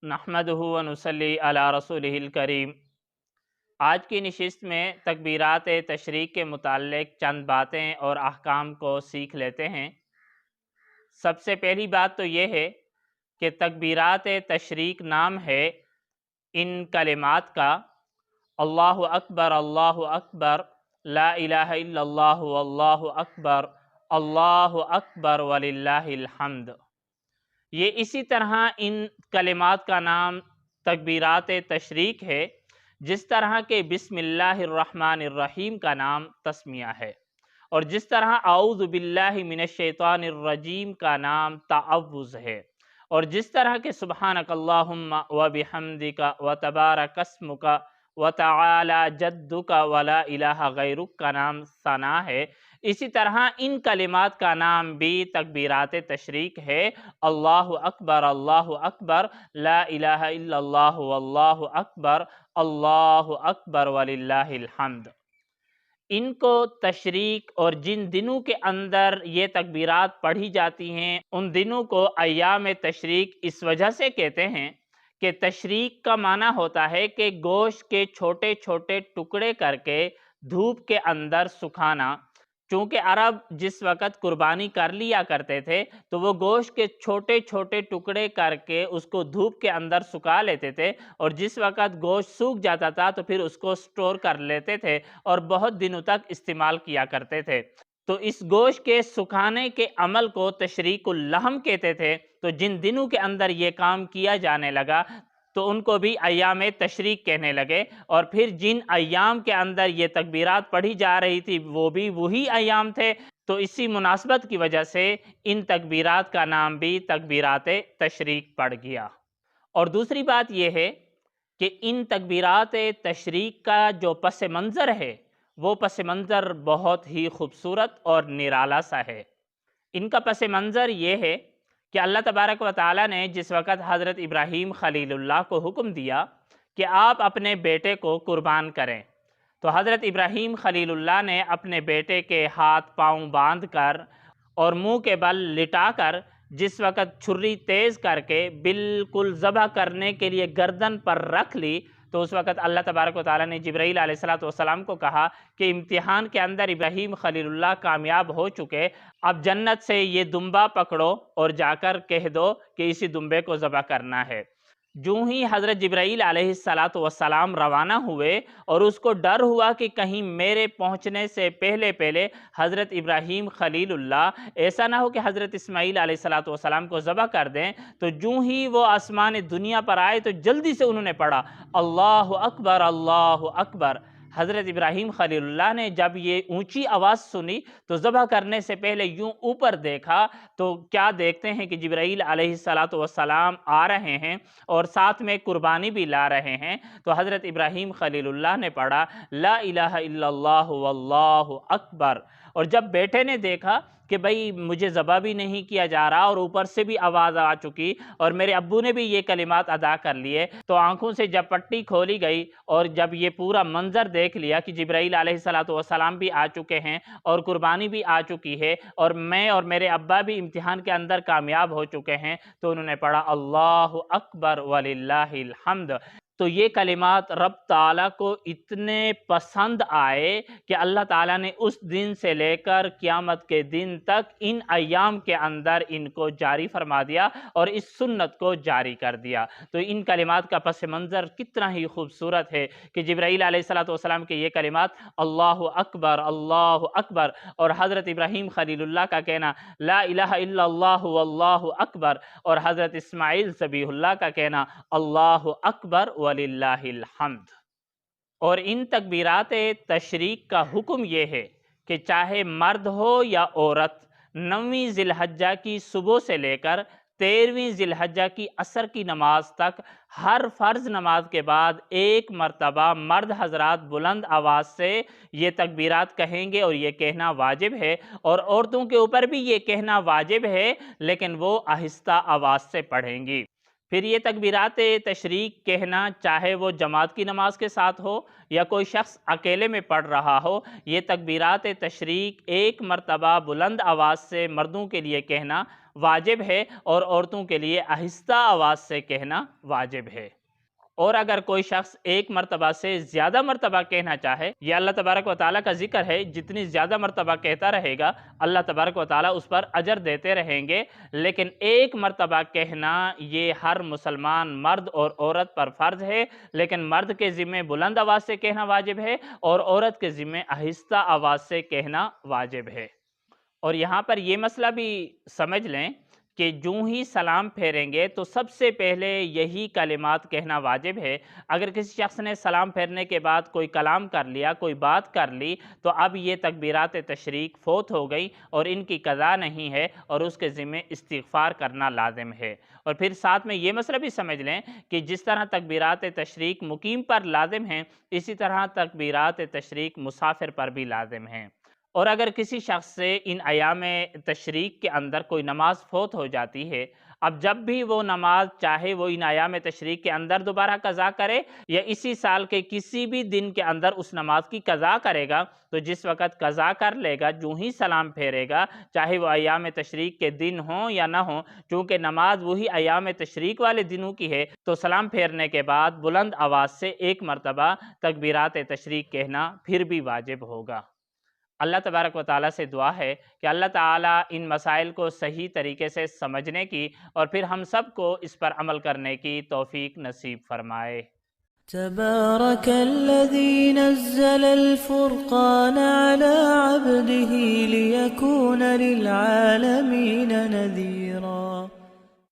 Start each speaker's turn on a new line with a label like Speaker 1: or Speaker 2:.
Speaker 1: نحمدہ و نصلی علی رسولہ الکریم۔ آج کی نشست میں تکبیرات تشریق کے متعلق چند باتیں اور احکام کو سیکھ لیتے ہیں۔ سب سے پہلی بات تو یہ ہے کہ تکبیرات تشریق نام ہے ان کلمات کا: اللہ اکبر، لا الہ الا اللہ واللہ اکبر وللہ الحمد۔ یہ اسی طرح ان کلمات کا نام تکبیرات تشریق ہے جس طرح کہ بسم اللہ الرحمن الرحیم کا نام تسمیہ ہے، اور جس طرح اعوذ باللہ من الشیطان الرجیم کا نام تعوذ ہے، اور جس طرح کہ سبحانک اللہم وبحمدک وتبارک اسمک وتعالی جدک ولا الہ غیرک کا نام ثنا ہے، اسی طرح ان کلمات کا نام بھی تکبیرات تشریق ہے: اللہ اکبر، لا الہ الا اللہ واللہ اکبر وللہ الحمد۔ ان کو تشریق اور جن دنوں کے اندر یہ تکبیرات پڑھی جاتی ہیں ان دنوں کو ایام تشریق اس وجہ سے کہتے ہیں کہ تشریق کا معنی ہوتا ہے کہ گوشت کے چھوٹے چھوٹے ٹکڑے کر کے دھوپ کے اندر سکھانا۔ چونکہ عرب جس وقت قربانی کر لیا کرتے تھے تو وہ گوشت کے چھوٹے چھوٹے ٹکڑے کر کے اس کو دھوپ کے اندر سکھا لیتے تھے، اور جس وقت گوشت سوکھ جاتا تھا تو پھر اس کو سٹور کر لیتے تھے اور بہت دنوں تک استعمال کیا کرتے تھے۔ تو اس گوشت کے سکھانے کے عمل کو تشریق اللحم کہتے تھے۔ تو جن دنوں کے اندر یہ کام کیا جانے لگا تو ان کو بھی ایام تشریق کہنے لگے، اور پھر جن ایام کے اندر یہ تکبیرات پڑھی جا رہی تھی وہ بھی وہی ایام تھے، تو اسی مناسبت کی وجہ سے ان تکبیرات کا نام بھی تکبیرات تشریق پڑ گیا۔ اور دوسری بات یہ ہے کہ ان تکبیرات تشریق کا جو پس منظر ہے وہ پس منظر بہت ہی خوبصورت اور نرالا سا ہے۔ ان کا پس منظر یہ ہے کہ اللہ تبارک و تعالیٰ نے جس وقت حضرت ابراہیم خلیل اللہ کو حکم دیا کہ آپ اپنے بیٹے کو قربان کریں، تو حضرت ابراہیم خلیل اللہ نے اپنے بیٹے کے ہاتھ پاؤں باندھ کر اور منہ کے بل لٹا کر جس وقت چھری تیز کر کے بالکل ذبح کرنے کے لیے گردن پر رکھ لی، تو اس وقت اللہ تبارک و تعالیٰ نے جبرائیل علیہ السلام کو کہا کہ امتحان کے اندر ابراہیم خلیل اللہ کامیاب ہو چکے، اب جنت سے یہ دمبا پکڑو اور جا کر کہہ دو کہ اسی دمبے کو ذبح کرنا ہے۔ جو ہی حضرت جبرائیل علیہ السلام روانہ ہوئے اور اس کو ڈر ہوا کہ کہیں میرے پہنچنے سے پہلے حضرت ابراہیم خلیل اللہ ایسا نہ ہو کہ حضرت اسماعیل علیہ السلام کو ذبح کر دیں، تو جو ہی وہ آسمان دنیا پر آئے تو جلدی سے انہوں نے پڑھا اللہ اکبر اللہ اکبر۔ حضرت ابراہیم خلیل اللہ نے جب یہ اونچی آواز سنی تو ذبح کرنے سے پہلے یوں اوپر دیکھا تو کیا دیکھتے ہیں کہ جبرائیل علیہ السلام آ رہے ہیں اور ساتھ میں قربانی بھی لا رہے ہیں۔ تو حضرت ابراہیم خلیل اللہ نے پڑھا لا الہ الا اللہ واللہ اکبر، اور جب بیٹے نے دیکھا کہ بھئی مجھے ذبح بھی نہیں کیا جا رہا اور اوپر سے بھی آواز آ چکی اور میرے ابو نے بھی یہ کلمات ادا کر لیے، تو آنکھوں سے جب پٹی کھولی گئی اور جب یہ پورا منظر دیکھ لیا کہ جبرائیل علیہ السلام بھی آ چکے ہیں اور قربانی بھی آ چکی ہے اور میں اور میرے ابا بھی امتحان کے اندر کامیاب ہو چکے ہیں، تو انہوں نے پڑھا اللہ اکبر وللہ الحمد۔ تو یہ کلمات رب تعالیٰ کو اتنے پسند آئے کہ اللہ تعالیٰ نے اس دن سے لے کر قیامت کے دن تک ان ایام کے اندر ان کو جاری فرما دیا اور اس سنت کو جاری کر دیا۔ تو ان کلمات کا پس منظر کتنا ہی خوبصورت ہے کہ جبرائیل علیہ السلام کے یہ کلمات اللہ اکبر اور حضرت ابراہیم خلیل اللہ کا کہنا لا الہ الا اللہ واللہ اکبر، اور حضرت اسماعیل ذبیح اللہ کا کہنا اللہ اکبر وللہ الحمد۔ اور ان تکبیرات تشریق کا حکم یہ ہے کہ چاہے مرد ہو یا عورت، 9ویں ذی الحجہ کی صبح سے لے کر 13ویں ذی الحجہ کی عصر کی نماز تک ہر فرض نماز کے بعد ایک مرتبہ مرد حضرات بلند آواز سے یہ تکبیرات کہیں گے، اور یہ کہنا واجب ہے، اور عورتوں کے اوپر بھی یہ کہنا واجب ہے لیکن وہ آہستہ آواز سے پڑھیں گی۔ پھر یہ تکبیرات تشریق کہنا، چاہے وہ جماعت کی نماز کے ساتھ ہو یا کوئی شخص اکیلے میں پڑھ رہا ہو، یہ تکبیرات تشریق ایک مرتبہ بلند آواز سے مردوں کے لیے کہنا واجب ہے اور عورتوں کے لیے آہستہ آواز سے کہنا واجب ہے۔ اور اگر کوئی شخص ایک مرتبہ سے زیادہ مرتبہ کہنا چاہے، یہ اللہ تبارک و تعالیٰ کا ذکر ہے، جتنی زیادہ مرتبہ کہتا رہے گا اللہ تبارک و تعالیٰ اس پر اجر دیتے رہیں گے، لیکن ایک مرتبہ کہنا یہ ہر مسلمان مرد اور عورت پر فرض ہے، لیکن مرد کے ذمہ بلند آواز سے کہنا واجب ہے اور عورت کے ذمہ آہستہ آواز سے کہنا واجب ہے۔ اور یہاں پر یہ مسئلہ بھی سمجھ لیں کہ جوں ہی سلام پھیریں گے تو سب سے پہلے یہی کلمات کہنا واجب ہے۔ اگر کسی شخص نے سلام پھیرنے کے بعد کوئی کلام کر لیا، کوئی بات کر لی، تو اب یہ تکبیرات تشریق فوت ہو گئی اور ان کی قضا نہیں ہے اور اس کے ذمہ استغفار کرنا لازم ہے۔ اور پھر ساتھ میں یہ مسئلہ بھی سمجھ لیں کہ جس طرح تکبیرات تشریق مقیم پر لازم ہیں، اسی طرح تکبیرات تشریق مسافر پر بھی لازم ہیں۔ اور اگر کسی شخص سے ان ایام تشریق کے اندر کوئی نماز فوت ہو جاتی ہے، اب جب بھی وہ نماز چاہے وہ ان ایام تشریق کے اندر دوبارہ قضا کرے یا اسی سال کے کسی بھی دن کے اندر اس نماز کی قضا کرے گا، تو جس وقت قضا کر لے گا جو ہی سلام پھیرے گا، چاہے وہ ایام تشریق کے دن ہوں یا نہ ہوں، چونکہ نماز وہی ایام تشریق والے دنوں کی ہے، تو سلام پھیرنے کے بعد بلند آواز سے ایک مرتبہ تکبیرات تشریق کہنا پھر بھی واجب ہوگا۔ اللہ تبارک و تعالیٰ سے دعا ہے کہ اللہ تعالیٰ ان مسائل کو صحیح طریقے سے سمجھنے کی اور پھر ہم سب کو اس پر عمل کرنے کی توفیق نصیب فرمائے۔
Speaker 2: تبارك الذي نزل الفرقان على عبده ليكون للعالمين نذيرا